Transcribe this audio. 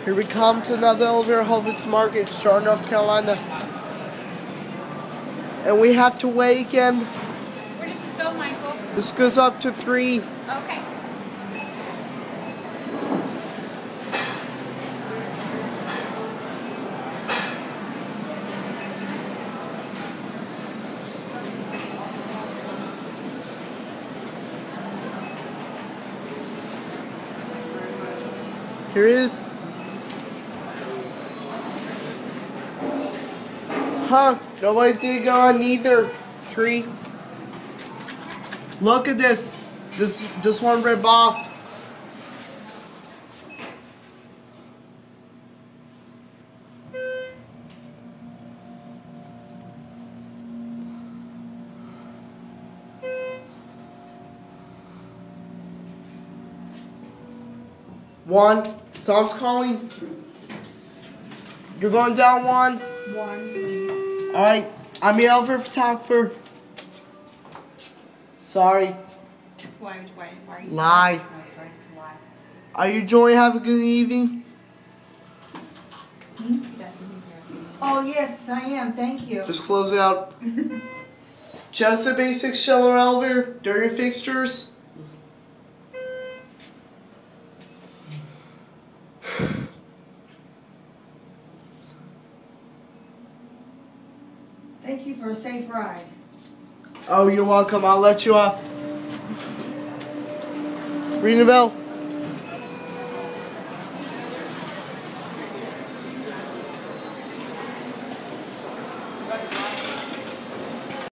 Here we come to another elevator, Hoffitt's Market, Charlotte, North Carolina. And we have to weigh again. Where does this go, Michael? This goes up to 3. Okay. Here it is. Huh, nobody did go on either. 3. Look at this. This one ripped off. One. Someone's calling. You're going down 1. 1, please. Alright. I'm the elevator photographer. Sorry. Why are you Lie. saying? No, sorry, it's a lie. Are you enjoying having a good evening? He's asking me for your opinion. Oh, yes, I am. Thank you. Just close it out. Just a basic Schiller elevator. Dirty fixtures. Thank you for a safe ride. Oh, you're welcome. I'll let you off. Ring the bell.